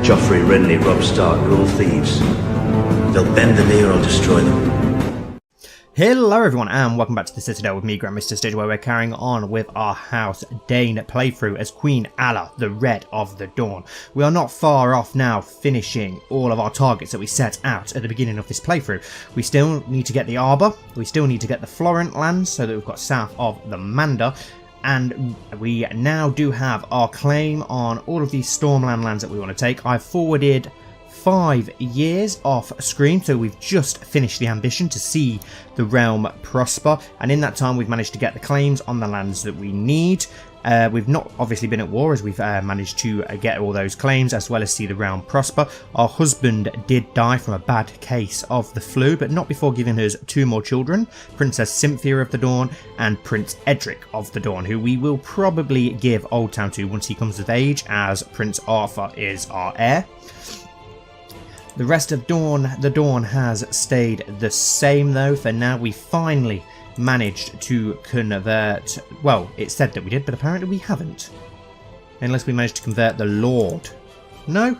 Joffrey, Renly, Robb Stark, they're all thieves. They'll bend the knee or I'll destroy them. Hello everyone and welcome back to the Citadel with me, Grand Maester Stitch, where we're carrying on with our House Dayne playthrough as Queen Alla, the Red of the Dawn. We are not far off now finishing all of our targets that we set out at the beginning of this playthrough. We still need to get the Arbor, we still need to get the Florent lands so that we've got south of the Mander. And we now do have our claim on all of these Stormland lands that we want to take. I've forwarded 5 years off screen, so we've just finished the ambition to see the realm prosper, and in that time we've managed to get the claims on the lands that we need. We've not obviously been at war, as we've managed to get all those claims as well as see the realm prosper. Our husband did die from a bad case of the flu, but not before giving us 2 more children, Princess Cynthia of the Dawn and Prince Edric of the Dawn, who we will probably give Old Town to once he comes of age, as Prince Arthur is our heir. The rest of the Dawn has stayed the same though. For now, we finally managed to convert, well, it said that we did, but apparently we haven't. Unless we managed to convert the Lord. No?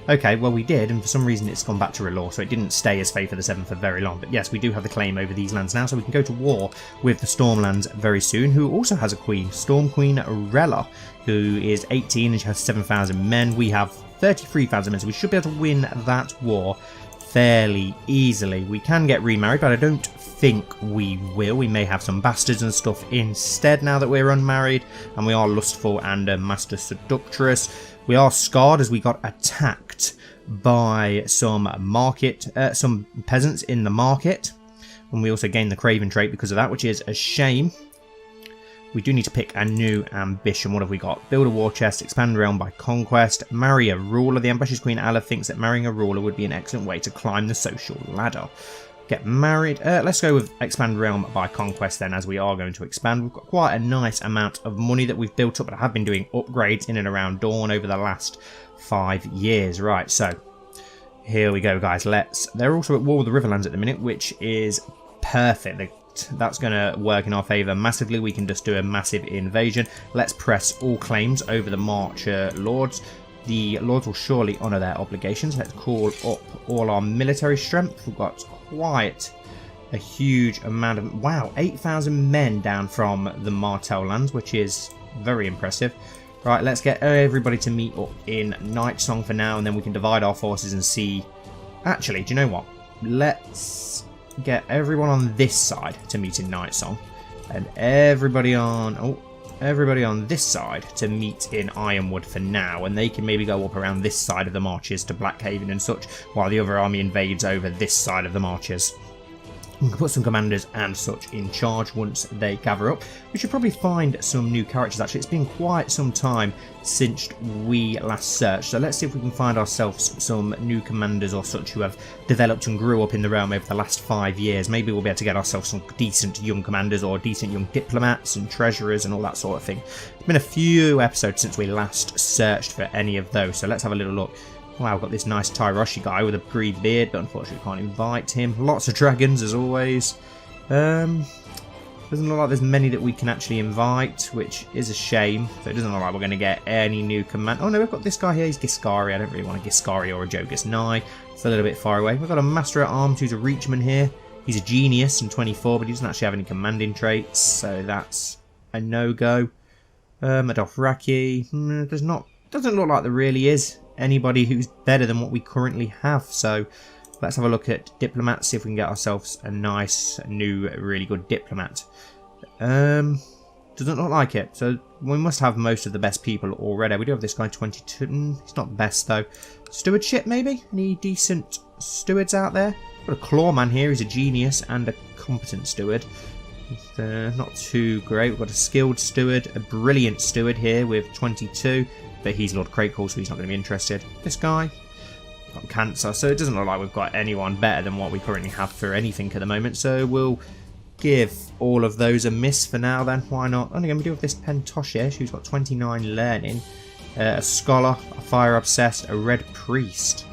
Okay, well we did, and for some reason it's gone back to R'hllor, so it didn't stay as Faith of the Seven for very long. But yes, we do have the claim over these lands now, so we can go to war with the Stormlands very soon, who also has a queen, Storm Queen Rella, who is 18 and she has 7,000 men. We have 33,000 men, so we should be able to win that war fairly easily. We can get remarried, but I don't think we will. We may have some bastards and stuff instead now that we're unmarried, and we are lustful and a master seductress. We are scarred as we got attacked by some some peasants in the market, and we also gained the Craven trait because of that, which is a shame. We do need to pick a new ambition. What have we got? Build a war chest, expand realm by conquest, marry a ruler. The ambitious Queen Alla thinks that marrying a ruler would be an excellent way to climb the social ladder. Get married. Let's go with expand realm by conquest then, as we are going to expand. We've got quite a nice amount of money that we've built up, but I have been doing upgrades in and around Dawn over the last 5 years. Right, so here we go, guys. They're also at war with the Riverlands at the minute, which is perfect. That's going to work in our favour massively. We can just do a massive invasion. Let's press all claims over the Marcher Lords. The Lords will surely honour their obligations. Let's call up all our military strength. We've got quite a huge amount of... Wow, 8,000 men down from the Martell lands, which is very impressive. Right, let's get everybody to meet up in Night Song for now, and then we can divide our forces and see... Actually, do you know what? Let's get everyone on this side to meet in Night Song, and everybody on this side to meet in Ironwood for now, and they can maybe go up around this side of the marches to Blackhaven and such, while the other army invades over this side of the marches. We can put some commanders and such in charge once they gather up. We should probably find some new characters actually. It's been quite some time since we last searched, so let's see if we can find ourselves some new commanders or such who have developed and grew up in the realm over the last 5 years. Maybe we'll be able to get ourselves some decent young commanders or decent young diplomats and treasurers and all that sort of thing. It's been a few episodes since we last searched for any of those, so let's have a little look. Wow, I've got this nice Tyroshi guy with a green beard, but unfortunately can't invite him. Lots of dragons, as always. Doesn't look like there's many that we can actually invite, which is a shame. So it doesn't look like we're going to get any new command. Oh no, we've got this guy here. He's Giscari. I don't really want a Giscari or a Jogus Nye. It's a little bit far away. We've got a Master at Arms who's a Reachman here. He's a genius and 24, but he doesn't actually have any commanding traits, so that's a no-go. A Dothraki. Doesn't look like there really is anybody who's better than what we currently have, so let's have a look at diplomats, see if we can get ourselves a nice new really good diplomat. Doesn't look like it, so we must have most of the best people already. We do have this guy 22. He's not the best though. Stewardship maybe? Any decent stewards out there? Got a Clawman here, he's a genius and a competent steward. Not too great. We've got a skilled steward, a brilliant steward here with 22, but he's Lord Crakehall, so he's not going to be interested. This guy got cancer, so it doesn't look like we've got anyone better than what we currently have for anything at the moment, so we'll give all of those a miss for now then. Why not? Only going to do with this Pentoshish, who's got 29 learning, a scholar, a fire obsessed, a red priest.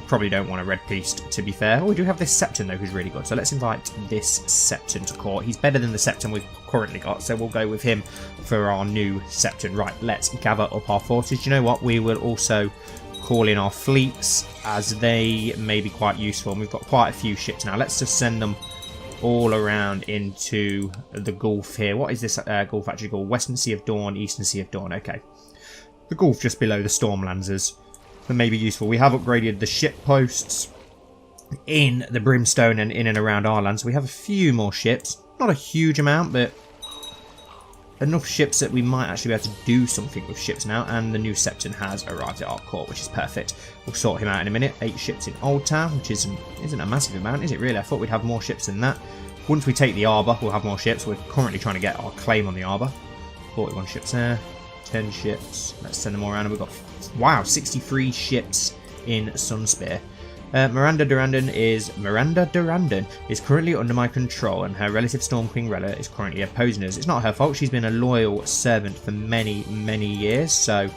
Probably don't want a red priest, to be fair. Oh, we do have this Septon, though, who's really good. So let's invite this Septon to court. He's better than the Septon we've currently got, so we'll go with him for our new Septon. Right, let's gather up our forces. Do you know what? We will also call in our fleets, as they may be quite useful. And we've got quite a few ships now. Let's just send them all around into the Gulf here. What is this Gulf actually called? Western Sea of Dawn, Eastern Sea of Dawn. Okay. The Gulf just below the Stormlands that may be useful. We have upgraded the ship posts in the Brimstone and in and around our land, so we have a few more ships. Not a huge amount, but enough ships that we might actually be able to do something with ships now. And the new Septon has arrived at our court, which is perfect. We'll sort him out in a minute. 8 ships in Old Town, which isn't a massive amount, is it really? I thought we'd have more ships than that. Once we take the Arbor, we'll have more ships. We're currently trying to get our claim on the Arbor. 41 ships there. 10 ships. Let's send them all around. And we've got, wow, 63 ships in Sunspear. Miranda Durandon is currently under my control, and her relative Storm Queen Rella is currently opposing us. It's not her fault. She's been a loyal servant for many, many years. So,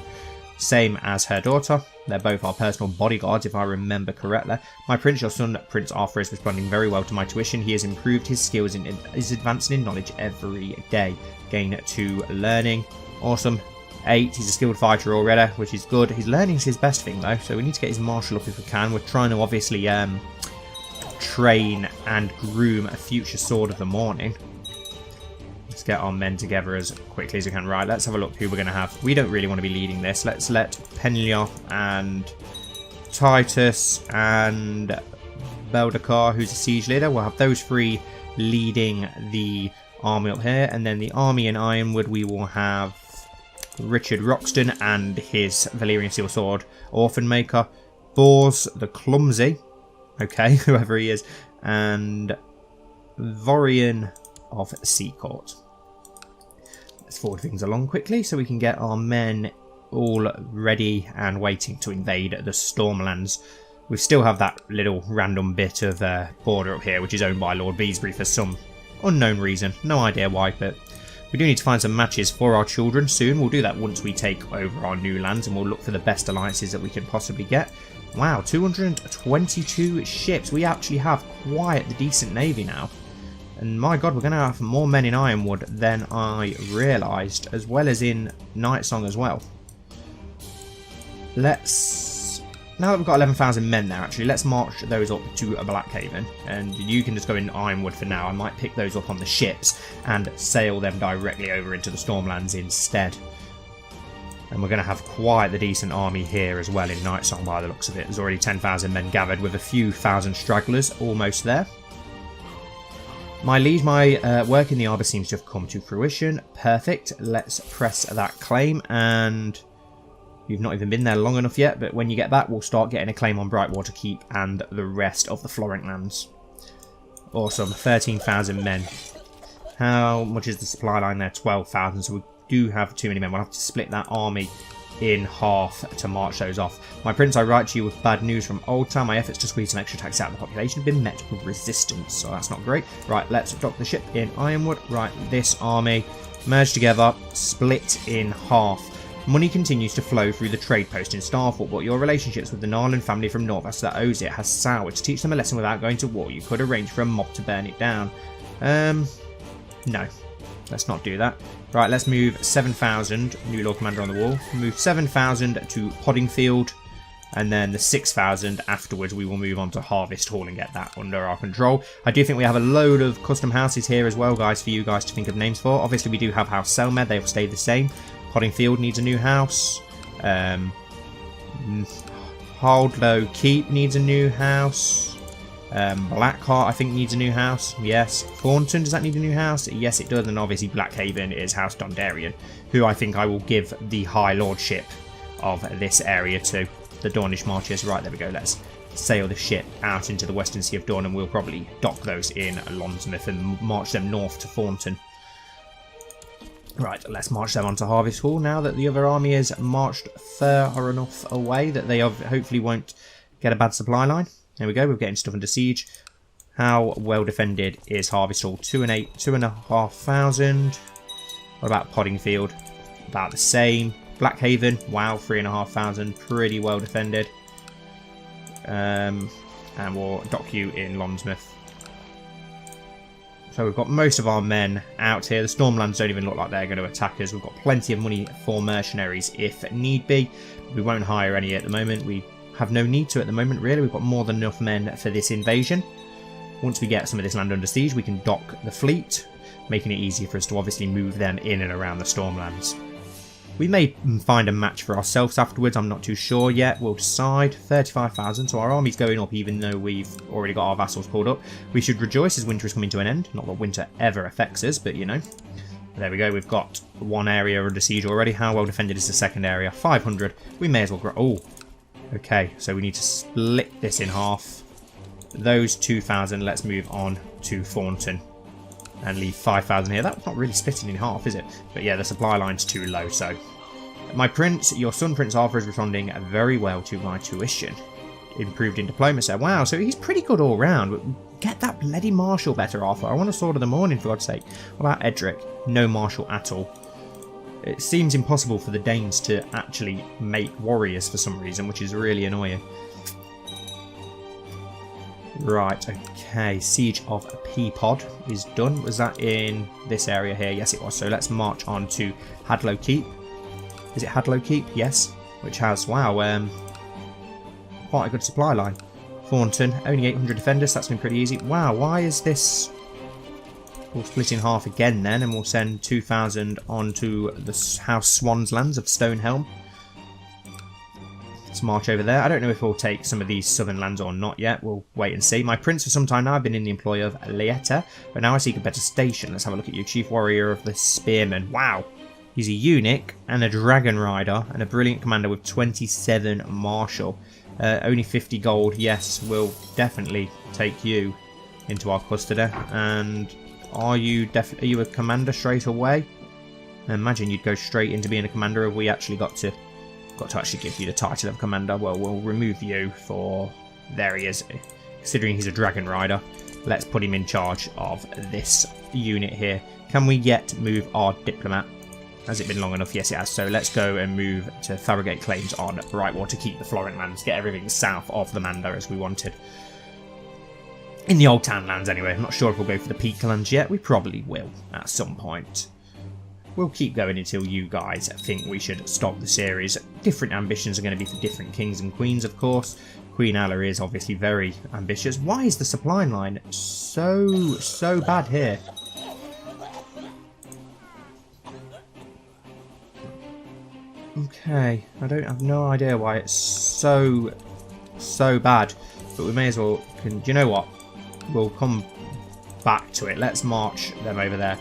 same as her daughter. They're both our personal bodyguards, if I remember correctly. My prince, your son, Prince Arthur, is responding very well to my tuition. He has improved his skills and is advancing in knowledge every day. Gain 2 learning. Awesome. 8, he's a skilled fighter already, which is good. His learning's his best thing, though, so we need to get his martial up if we can. We're trying to obviously train and groom a future Sword of the Morning. Let's get our men together as quickly as we can. Right, let's have a look who we're going to have. We don't really want to be leading this. Let's let Penlioth and Titus and Beldakar, who's a siege leader, we'll have those 3 leading the army up here. And then the army in Ironwood, we will have Richard Roxton and his Valyrian Steel Sword Orphan Maker, Bors the Clumsy, okay, whoever he is, and Vorian of Seacourt. Let's forward things along quickly so we can get our men all ready and waiting to invade the Stormlands. We still have that little random bit of border up here, which is owned by Lord Beesbury for some unknown reason. No idea why, but we do need to find some matches for our children soon. We'll do that once we take over our new lands, and we'll look for the best alliances that we can possibly get. Wow, 222 ships. We actually have quite the decent navy now. And my god, we're going to have more men in Ironwood than I realised, as well as in Nightsong as well. Now that we've got 11,000 men there, actually, let's march those up to Blackhaven. And you can just go in Ironwood for now. I might pick those up on the ships and sail them directly over into the Stormlands instead. And we're going to have quite the decent army here as well in Nightsong by the looks of it. There's already 10,000 men gathered with a few thousand stragglers almost there. My liege, my work in the Arbor seems to have come to fruition. Perfect. Let's press that claim, and you've not even been there long enough yet, but when you get back, we'll start getting a claim on Brightwater Keep and the rest of the Florent lands. Awesome. 13,000 men. How much is the supply line there? 12,000, so we do have too many men. We'll have to split that army in half to march those off. My prince, I write to you with bad news from Old Town. My efforts to squeeze some extra tax out of the population have been met with resistance, so that's not great. Right, let's dock the ship in Ironwood. Right, this army, merge together, split in half. Money continues to flow through the trade post in Starfall, but your relationships with the Narland family from Norvas that owes it has soured. To teach them a lesson without going to war, you could arrange for a mob to burn it down. No. Let's not do that. Right, let's move 7,000, new Lord Commander on the wall. Move 7,000 to Poddingfield, and then the 6,000 afterwards we will move on to Harvest Hall and get that under our control. I do think we have a load of custom houses here as well, guys, for you guys to think of names for. Obviously, we do have House Selmed, they will stay the same. Poddingfield needs a new house. Hardlow Keep needs a new house. Blackheart, I think, needs a new house. Yes. Thornton, does that need a new house? Yes, it does. And obviously Blackhaven is House Dondarrion, who I think I will give the High Lordship of this area to. The Dornish Marchers. Right, there we go. Let's sail the ship out into the Western Sea of Dawn, and we'll probably dock those in Lonsmouth and march them north to Thornton. Right, let's march them onto Harvest Hall now that the other army is marched far enough away that they hopefully won't get a bad supply line. There we go, we're getting stuff under siege. How well defended is Harvest Hall? 2 and 8, 2,500. What about Poddingfield? About the same. Blackhaven, wow, 3,500. Pretty well defended. And we'll dock you in Lonsmouth. So we've got most of our men out here. The Stormlands don't even look like they're going to attack us. We've got plenty of money for mercenaries if need be. We won't hire any at the moment. We have no need to at the moment, really. We've got more than enough men for this invasion. Once we get some of this land under siege, we can dock the fleet, making it easier for us to obviously move them in and around the Stormlands. We may find a match for ourselves afterwards, I'm not too sure yet. We'll decide. 35,000, so our army's going up even though we've already got our vassals pulled up. We should rejoice as winter is coming to an end. Not that winter ever affects us, but you know. There we go, we've got one area under siege already. How well defended is the second area? 500. We may as well grow. Oh, okay, so we need to split this in half. Those 2,000, let's move on to Thornton. And leave 5,000 here. That's not really splitting in half, is it? But yeah, the supply line's too low, so... My prince, your son Prince Arthur, is responding very well to my tuition. Improved in diplomacy. Wow, so he's pretty good all round. Get that bloody marshal better, Arthur. I want a sword of the morning, for God's sake. What about Edric? No marshal at all. It seems impossible for the Danes to actually make warriors for some reason, which is really annoying. Right, okay, Siege of Peapod is done. Was that in this area here? Yes, it was. So let's march on to Hadlow Keep. Is it Hadlow Keep? Yes. Which has, wow, quite a good supply line. Thornton, only 800 defenders. That's been pretty easy. Wow, why is this... We'll split in half again then, and we'll send 2,000 onto the House Swan's lands of Stonehelm. Let's march over there. I don't know if we'll take some of these southern lands or not yet. We'll wait and see. My prince for some time now. I've been in the employ of Lieta, but now I seek a better station. Let's have a look at you. Chief Warrior of the Spearmen. Wow. He's a eunuch and a dragon rider and a brilliant commander with 27 martial. Only 50 gold. Yes, we'll definitely take you into our cluster. And are you a commander straight away? I imagine you'd go straight into being a commander if we actually got to actually give you the title of commander. Well, we'll remove you for... There he is. Considering he's a dragon rider, let's put him in charge of this unit here. Can we yet move our diplomat? Has it been long enough? Yes, it has. So let's go and move to fabricate claims on Brightwater to keep the Florent lands, get everything south of the Mander as we wanted. In the Old Town lands anyway. I'm not sure if we'll go for the Peak lands yet. We probably will at some point. We'll keep going until you guys think we should stop the series. Different ambitions are going to be for different kings and queens, of course. Queen Alla is obviously very ambitious. Why is the supply line so bad here? Okay, I have no idea why it's so bad. But we may as well... Do you know what? We'll come back to it. Let's march them over there.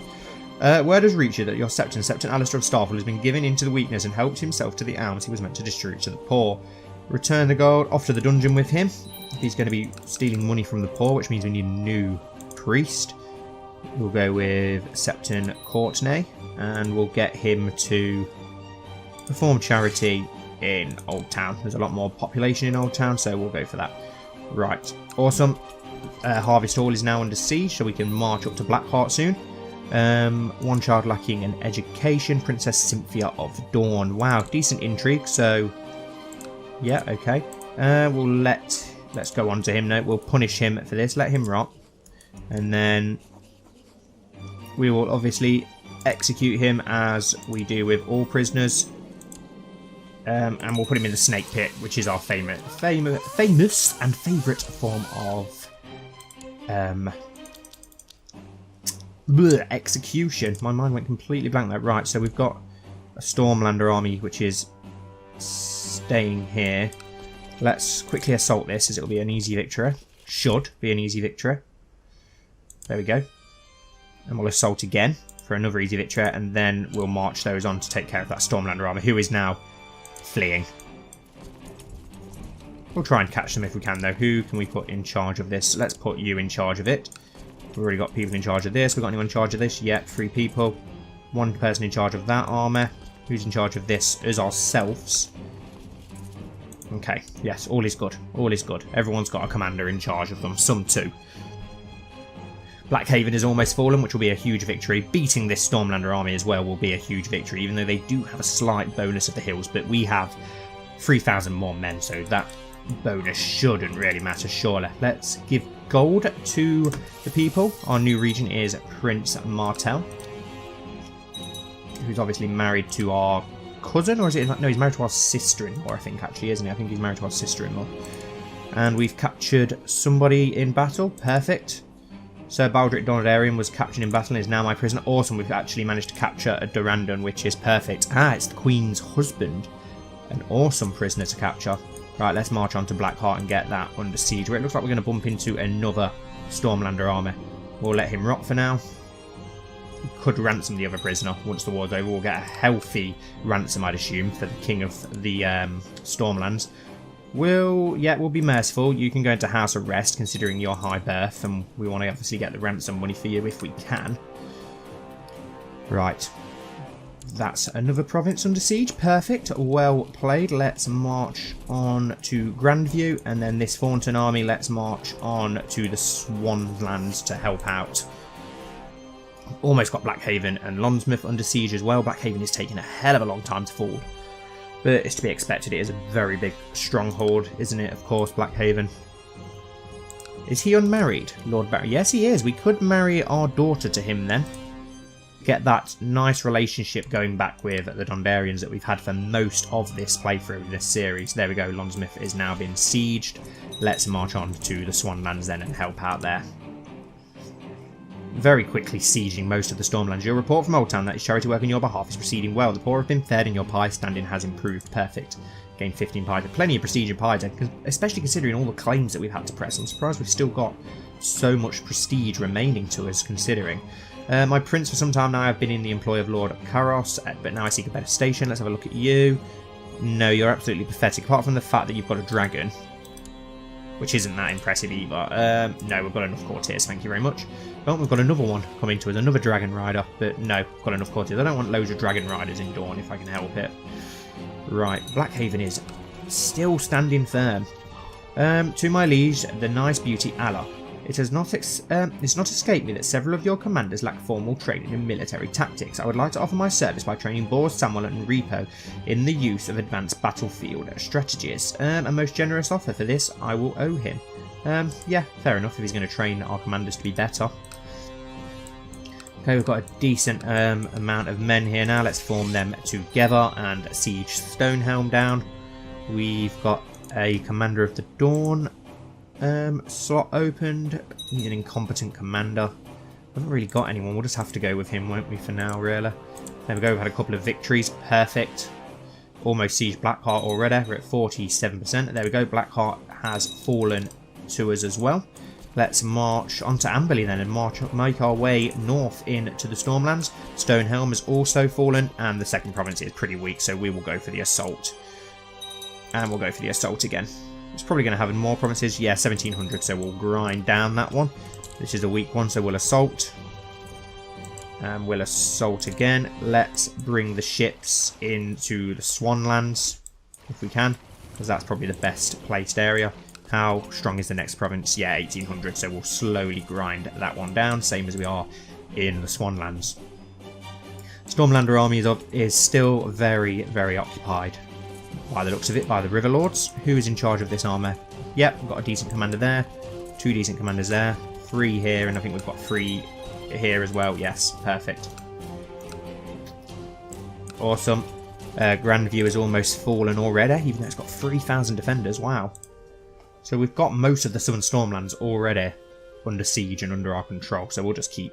Where does reach you that your Septon Alistair of Starfall has been given into the weakness and helped himself to the alms he was meant to distribute to the poor. Return the gold, off to the dungeon with him. He's going to be stealing money from the poor, which means we need a new priest. We'll go with Septon Courtenay, and we'll get him to perform charity in Old Town. There's a lot more population in Old Town, so we'll go for that. Right, awesome. Harvest Hall is now under siege, so we can march up to Blackheart soon. One child lacking in education. Princess Cynthia of Dawn. Wow, decent intrigue. So, yeah, okay. Let's go on to him now. We'll punish him for this. Let him rot, and then we will obviously execute him as we do with all prisoners. And we'll put him in the snake pit, which is our famous and favourite form of execution. My mind went completely blank there. Right, so we've got a Stormlander army which is staying here. Let's quickly assault this as it'll be an easy victory. Should be an easy victory. There we go. And we'll assault again for another easy victory, and then we'll march those on to take care of that Stormlander army, who is now fleeing. We'll try and catch them if we can, though. Who can we put in charge of this? Let's put you in charge of it. We've already got people in charge of this. We've got anyone in charge of this? Yep, 3 people. 1 person in charge of that armour. Who's in charge of this? Is ourselves. Okay, yes, all is good. All is good. Everyone's got a commander in charge of them. Some too. Blackhaven is almost fallen, which will be a huge victory. Beating this Stormlander army as well will be a huge victory, even though they do have a slight bonus of the hills. But we have 3,000 more men, so that bonus shouldn't really matter, surely. Let's give gold to the people. Our new regent is Prince Martel, who's obviously married to our cousin, or is it? No, he's married to our sister-in-law, I think, actually, isn't he? I think he's married to our sister-in-law. And we've captured somebody in battle. Perfect. Sir Baldric Donadarian was captured in battle and is now my prisoner. Awesome, we've actually managed to capture a Durandon, which is perfect. Ah, it's the Queen's husband. An awesome prisoner to capture. Right, let's march on to Blackheart and get that under siege, where it looks like we're going to bump into another Stormlander army. We'll let him rot for now. We could ransom the other prisoner once the war's over. We'll get a healthy ransom, I'd assume, for the king of the Stormlands. We'll be merciful. You can go into house arrest, considering your high birth, and we want to obviously get the ransom money for you if we can. Right. That's another province under siege. Perfect. Well played. Let's march on to Grandview, and then this Thornton army, let's march on to the Swanlands to help out. Almost got Blackhaven and Lonsmouth under siege as well. Blackhaven is taking a hell of a long time to fall. But it's to be expected. It is a very big stronghold, isn't it? Of course, Blackhaven. Is he unmarried, Lord Barry? Yes, he is. We could marry our daughter to him then. Get that nice relationship going back with the Dondarrions that we've had for most of this playthrough, this series. There we go. Lonsmouth is now being sieged. Let's march on to the Swanlands then and help out there. Very quickly sieging most of the Stormlands. Your report from Old Town that his charity work on your behalf is proceeding well. The poor have been fed and your pie standing has improved. Perfect. Gained 15 pie. Plenty of prestige in pie, especially considering all the claims that we've had to press. I'm surprised we've still got so much prestige remaining to us, considering. My prince, for some time now, I've been in the employ of Lord Karos, but now I seek a better station. Let's have a look at you. No, you're absolutely pathetic. Apart from the fact that you've got a dragon, which isn't that impressive either. No, we've got enough courtiers, thank you very much. Oh, we've got another one coming to us, another dragon rider, but no, we've got enough courtiers. I don't want loads of dragon riders in Dawn if I can help it. Right, Blackhaven is still standing firm. To my liege, the nice beauty Allah. It's not escaped me that several of your commanders lack formal training in military tactics. I would like to offer my service by training Bors, Samuel and Repo in the use of advanced battlefield strategies. A most generous offer for this I will owe him. Yeah, fair enough if he's going to train our commanders to be better. Okay, we've got a decent amount of men here now. Let's form them together and siege Stonehelm down. We've got a commander of the Dawn slot opened. He's an incompetent commander. We haven't really got anyone. We'll just have to go with him, won't we, for now, really? There we go. We've had a couple of victories. Perfect. Almost sieged Blackheart already. We're at 47%. There we go. Blackheart has fallen to us as well. Let's march onto Amberley then and make our way north into the Stormlands. Stonehelm has also fallen, and the second province is pretty weak, so we will go for the assault. And we'll go for the assault again. It's probably going to have more provinces. Yeah, 1700, so we'll grind down that one. This is a weak one, so we'll assault. And we'll assault again. Let's bring the ships into the Swanlands, if we can, because that's probably the best placed area. How strong is the next province? Yeah, 1800, so we'll slowly grind that one down, same as we are in the Swanlands. Stormlander army is still very, very occupied, by the looks of it, by the River Lords. Who is in charge of this army? Yep, we've got a decent commander there, 2 decent commanders there, 3 here, and I think we've got 3 here as well. Yes, perfect. Awesome. Grandview has almost fallen already, even though it's got 3,000 defenders. Wow. So we've got most of the Southern Stormlands already under siege and under our control. So we'll just keep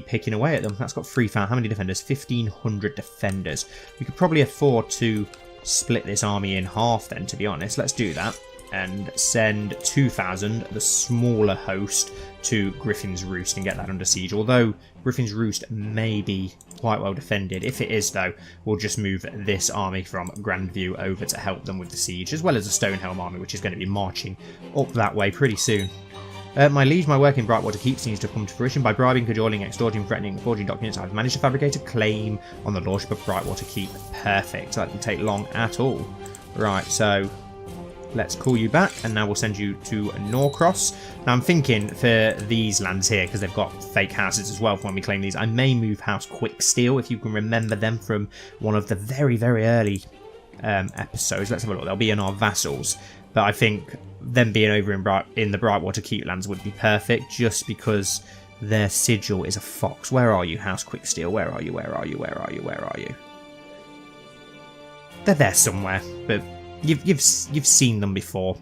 picking away at them. That's got 3,000. How many defenders? 1,500 defenders. We could probably afford to split this army in half then, to be honest. Let's do that and send 2,000, the smaller host, to Griffin's Roost and get that under siege. Although Griffin's Roost may be quite well defended. If it is, though, we'll just move this army from Grandview over to help them with the siege, as well as the Stonehelm army, which is going to be marching up that way pretty soon. My liege, my work in Brightwater Keep seems to have come to fruition. By bribing, cajoling, extorting, threatening, forging documents, I've managed to fabricate a claim on the lordship of Brightwater Keep. Perfect. That didn't take long at all. Right, so let's call you back, and now we'll send you to Norcross. Now I'm thinking for these lands here, because they've got fake houses as well for when we claim these, I may move House Quicksteel, if you can remember them from one of the very, very early episodes. Let's have a look. They'll be in our vassals. But I think them being over in the Brightwater Keeplands would be perfect, just because their sigil is a fox. Where are you, House Quicksteel? Where are you? Where are you? Where are you? Where are you? They're there somewhere, but you've seen them before.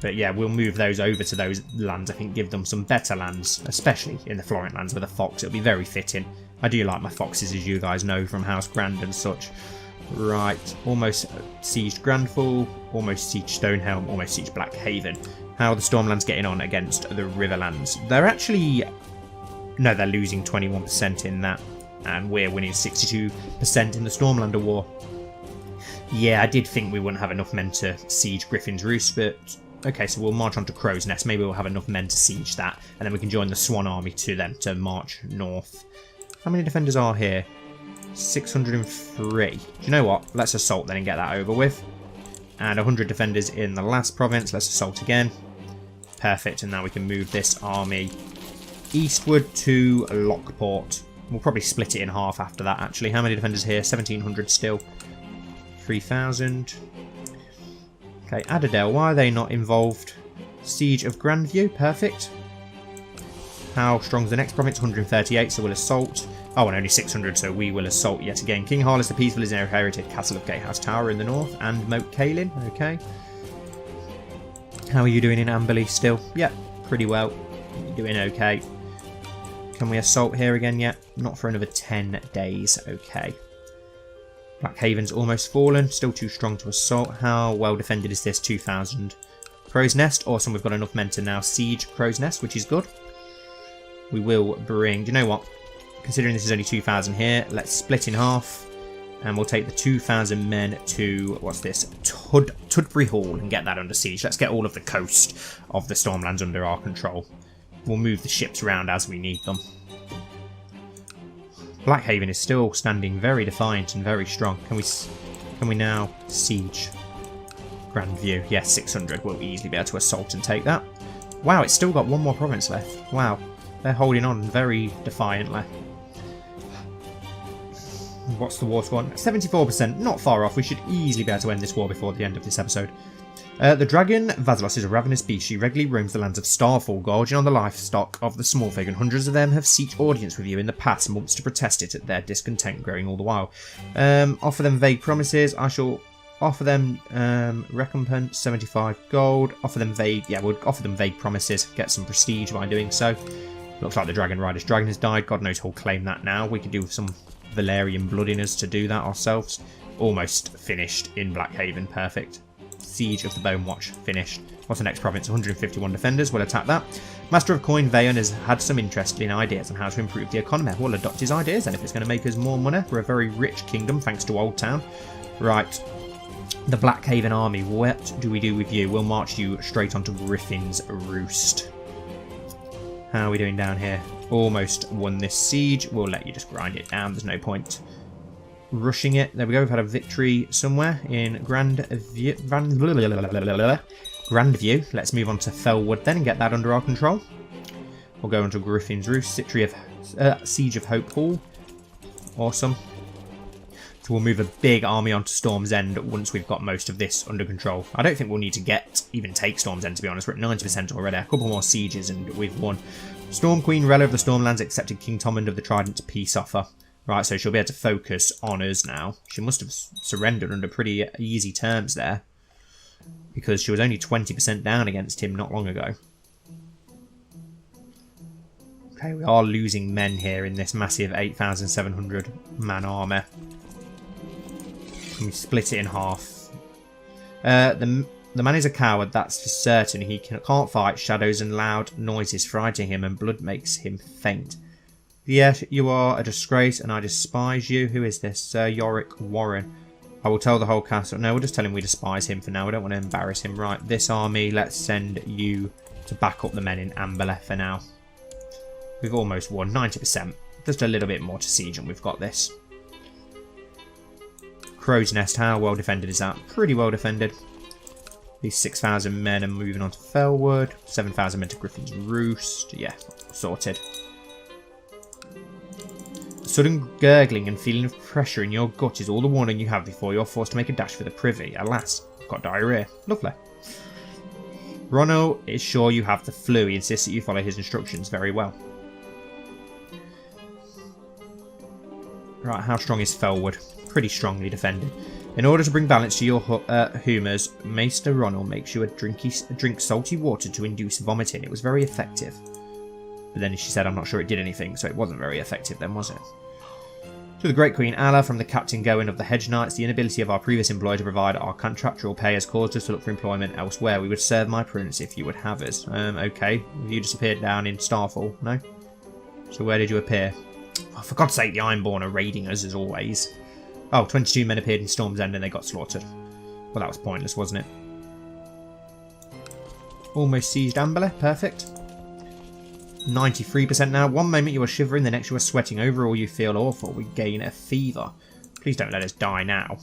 But yeah, we'll move those over to those lands. I think give them some better lands, especially in the Florent lands with a fox. It'll be very fitting. I do like my foxes, as you guys know from House Grand and such. Right, almost sieged Grandfall, almost sieged Stonehelm, almost sieged Blackhaven. How are the Stormlands getting on against the Riverlands? They're actually... No, they're losing 21% in that. And we're winning 62% in the Stormlander War. Yeah, I did think we wouldn't have enough men to siege Griffin's Roost, but... Okay, so we'll march on to Crow's Nest. Maybe we'll have enough men to siege that. And then we can join the Swan Army to them to march north. How many defenders are here? 603. Do you know what? Let's assault then and get that over with. And 100 defenders in the last province. Let's assault again. Perfect. And now we can move this army eastward to Lockport. We'll probably split it in half after that, actually. How many defenders here? 1,700 still. 3,000. Okay, Adadale, why are they not involved? Siege of Grandview, perfect. How strong's the next province? 138, so we'll assault. Oh, and only 600, so we will assault yet again. King Harless the Peaceful is inherited Castle of Gatehouse Tower in the north, and Moat Cailin, okay. How are you doing in Amberley still? Yep, pretty well. You're doing okay. Can we assault here again yet? Not for another 10 days, okay. Blackhaven's almost fallen, still too strong to assault. How well defended is this? 2,000. Crow's Nest, awesome, we've got enough men to now siege Crow's Nest, which is good. We will bring, do you know what? Considering this is only 2,000 here, let's split in half. And we'll take the 2,000 men to, what's this? Tudbury Hall and get that under siege. Let's get all of the coast of the Stormlands under our control. We'll move the ships around as we need them. Blackhaven is still standing very defiant and very strong. Can we now siege Grandview? Yes, 600. We'll easily be able to assault and take that. Wow, it's still got one more province left. Wow, they're holding on very defiantly. What's the war score? 74%, not far off. We should easily be able to end this war before the end of this episode. The dragon, Vazilos, is a ravenous beast. She regularly roams the lands of Starfall, gorging on the livestock of the Smallfig, and hundreds of them have sought audience with you in the past months to protest it at their discontent growing all the while. Offer them vague promises. I shall offer them recompense, 75 gold. Offer them vague, yeah, we'll offer them vague promises. Get some prestige by doing so. Looks like the Dragon Rider's dragon has died. God knows who'll claim that now. We could do with some Valerian blood in us to do that ourselves. Almost finished in Blackhaven, perfect. Siege of the Bone Watch finished. What's the next province? 151 defenders. We'll attack that. Master of Coin Vayon has had some interesting ideas on how to improve the economy. We'll adopt his ideas, and if it's going to make us more money, we're a very rich kingdom thanks to Old Town. Right. The Blackhaven army. What do we do with you? We'll march you straight onto Griffin's Roost. How are we doing down here? Almost won this siege. We'll let you just grind it down. There's no point rushing it. There we go. We've had a victory somewhere in Grandview. Let's move on to Fellwood then and get that under our control. We'll go into Griffin's Roost. Siege of Hope Hall. Awesome. So we'll move a big army onto Storm's End once we've got most of this under control. I don't think we'll need to even take Storm's End, to be honest. We're at 90% already. A couple more sieges and we've won. Storm Queen Rella of the Stormlands accepted King Tomund of the Trident's peace offer. Right, so she'll be able to focus on us now. She must have surrendered under pretty easy terms there, because she was only 20% down against him not long ago. Okay, we are losing men here in this massive 8,700 man army. Can we split it in half? The man is a coward, that's for certain. He can't fight. Shadows and loud noises frighten him, and blood makes him faint. Yes, you are a disgrace, and I despise you. Who is this? Sir Yorick Warren. I will tell the whole castle. No, we'll just tell him we despise him for now. We don't want to embarrass him. Right, this army, let's send you to back up the men in Amberley for now. We've almost won, 90%. Just a little bit more to siege, and we've got this. Crow's Nest, how well defended is that? Pretty well defended. These 6,000 men are moving on to Fellwood. 7,000 men to Griffin's Roost. Yeah, sorted. Sudden gurgling and feeling of pressure in your gut is all the warning you have before you're forced to make a dash for the privy. Alas, got diarrhea. Lovely. Ronald is sure you have the flu. He insists that you follow his instructions very well. Right, how strong is Felwood? Pretty strongly defended. In order to bring balance to your humours, Maester Ronald makes you drink salty water to induce vomiting. It was very effective. But then she said, I'm not sure it did anything, so it wasn't very effective then, was it? To the Great Queen Allah, from the Captain Going of the Hedge Knights, the inability of our previous employer to provide our contractual pay has caused us to look for employment elsewhere. We would serve my prince if you would have us. Okay. You disappeared down in Starfall, no? So where did you appear? Oh, for God's sake, the Ironborn are raiding us as always. Oh, 22 men appeared in Storm's End and they got slaughtered. Well, that was pointless, wasn't it? Almost seized Amberley. Perfect. 93% now. One moment you are shivering, the next you are sweating. Overall, you feel awful. We gain a fever. Please don't let us die now.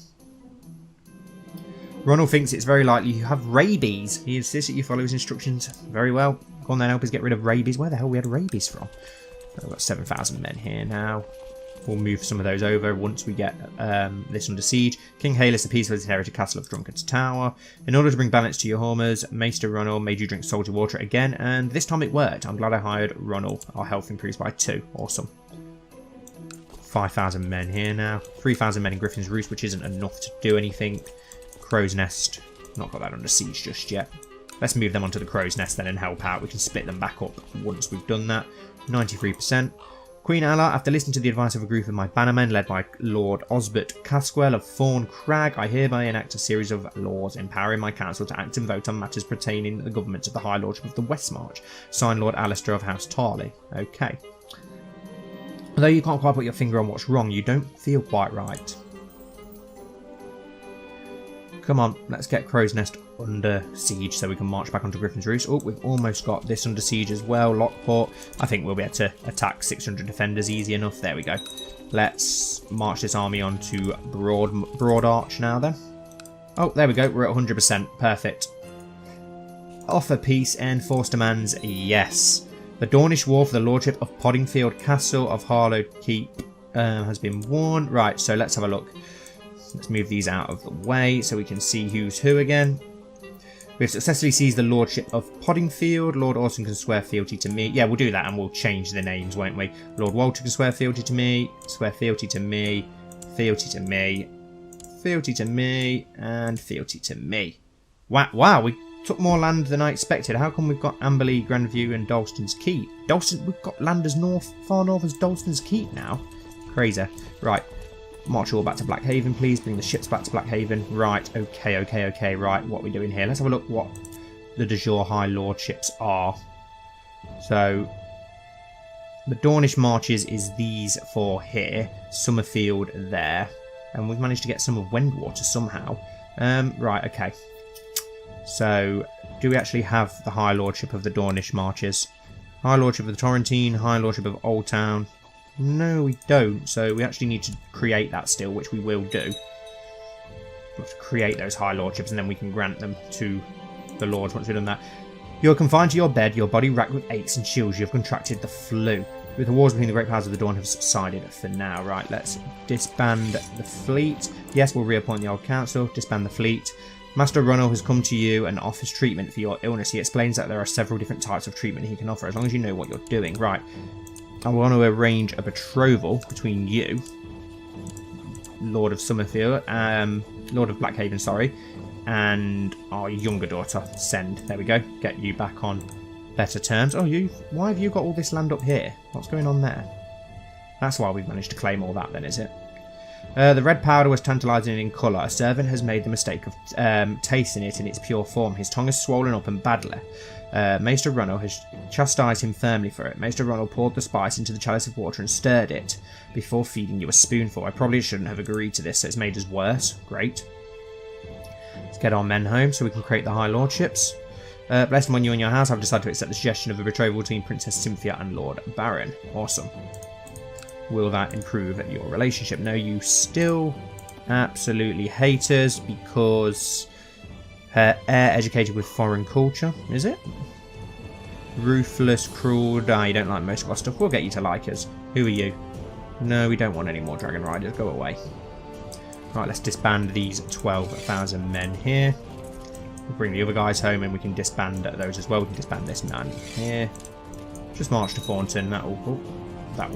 Ronald thinks it's very likely you have rabies. He insists that you follow his instructions very well. Go on then, help us get rid of rabies. Where the hell we had rabies from? We've got 7,000 men here now. We'll move some of those over once we get this under siege. King Halis, the peaceful inherited castle of Drunkard's Tower. In order to bring balance to your homers, Maester Ronald made you drink salty water again, and this time it worked. I'm glad I hired Ronald. Our health improves by 2. Awesome. 5,000 men here now. 3,000 men in Griffin's Roost, which isn't enough to do anything. Crow's Nest. Not got that under siege just yet. Let's move them onto the Crow's Nest then and help out. We can split them back up once we've done that. 93%. Queen Allah, after listening to the advice of a group of my bannermen led by Lord Osbert Caswell of Thorn Crag, I hereby enact a series of laws empowering my council to act and vote on matters pertaining to the government of the High Lordship of the Westmarch. Signed, Lord Alistair of House Tarley. Okay. Although you can't quite put your finger on what's wrong, you don't feel quite right. Come on, let's get Crow's Nest under siege so we can march back onto Griffin's Roost. Oh, we've almost got this under siege as well. Lockport. I think we'll be able to attack 600 defenders easy enough. There we go. Let's march this army onto Broad Arch now then. Oh, there we go. We're at 100%. Perfect. Offer peace and force demands. Yes. The Dornish War for the Lordship of Poddingfield Castle of Harlow Keep has been won. Right, so let's have a look. Let's move these out of the way so we can see who's who again. We've successfully seized the Lordship of Poddingfield. Lord Orson can swear fealty to me. Yeah, we'll do that and we'll change the names, won't we? Lord Walter can swear fealty to me. Swear fealty to me. Fealty to me. Fealty to me. And fealty to me. Wow, we took more land than I expected. How come we've got Amberley, Grandview and Dalston's Keep? We've got land as far north as Dalston's Keep now. Crazy. Right. March all back to Blackhaven, please. Bring the ships back to Blackhaven. Right, okay. Right, what are we doing here? Let's have a look what the de jure High Lordships are. So, the Dornish Marches is these 4 here. Summerfield there. And we've managed to get some of Wendwater somehow. Right, okay. So, do we actually have the High Lordship of the Dornish Marches? High Lordship of the Torrentine, High Lordship of Old Town. No, we don't. So we actually need to create that still, which we will do. We'll have to create those High Lordships and then we can grant them to the Lords once we've done that. You're confined to your bed, your body racked with aches and chills. You have contracted the flu. With the wars between the great powers of the Dawn have subsided for now. Right, let's disband the fleet. Yes, we'll reappoint the old council. Disband the fleet. Master Ronald has come to you and offers treatment for your illness. He explains that there are several different types of treatment he can offer as long as you know what you're doing. Right. I want to arrange a betrothal between you, Lord of Summerfield, Lord of Blackhaven, sorry, and our younger daughter, Send. There we go. Get you back on better terms. Oh, why have you got all this land up here? What's going on there? That's why we've managed to claim all that then, is it? The red powder was tantalising in colour. A servant has made the mistake of tasting it in its pure form. His tongue is swollen up and badly. Maester Ronald has chastised him firmly for it. Maester Ronald poured the spice into the chalice of water and stirred it before feeding you a spoonful. I probably shouldn't have agreed to this, so it's made us worse. Great. Let's get our men home so we can create the High Lordships. Blessed on you and your house, I've decided to accept the suggestion of a betrothal between Princess Cynthia and Lord Baron. Awesome. Will that improve your relationship? No, you still absolutely hate us because her heir educated with foreign culture, is it? Ruthless, cruel, you don't like most of our stuff. We'll get you to like us. Who are you? No, we don't want any more Dragon Riders. Go away. Right, let's disband these 12,000 men here. We'll bring the other guys home and we can disband those as well. We can disband this man here. Just march to Thornton. That will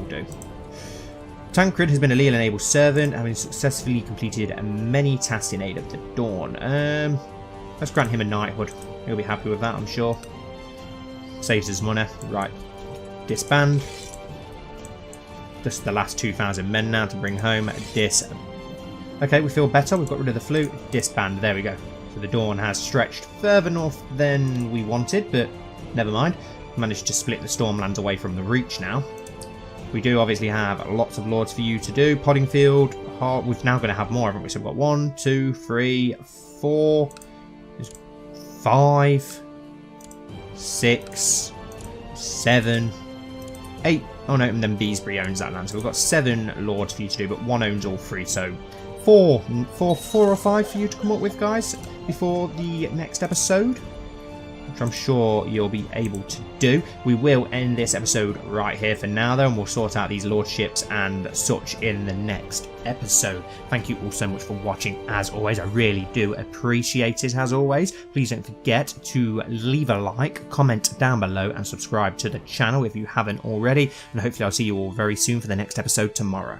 do. Tancred has been a leal-enabled servant, having successfully completed many tasks in aid of the Dawn. Let's grant him a knighthood. He'll be happy with that, I'm sure. Saves us money. Right. Disband. Just the last 2,000 men now to bring home. Okay, we feel better. We've got rid of the flute. Disband. There we go. So the Dawn has stretched further north than we wanted, but never mind. Managed to split the Stormlands away from the Reach now. We do obviously have lots of lords for you to do. Poddingfield. We're now going to have more, haven't we? So we've got 1, 2, 3, 4, 5, 6, 7, 8. Oh no, and then Beesbury owns that land. So we've got 7 lords for you to do, but 1 owns all 3. So 4 or 5 for you to come up with, guys, before the next episode, which I'm sure you'll be able to do. We will end this episode right here for now, though, and we'll sort out these lordships and such in the next episode. Thank you all so much for watching, as always. I really do appreciate it, as always. Please don't forget to leave a like, comment down below, and subscribe to the channel if you haven't already. And hopefully I'll see you all very soon for the next episode tomorrow.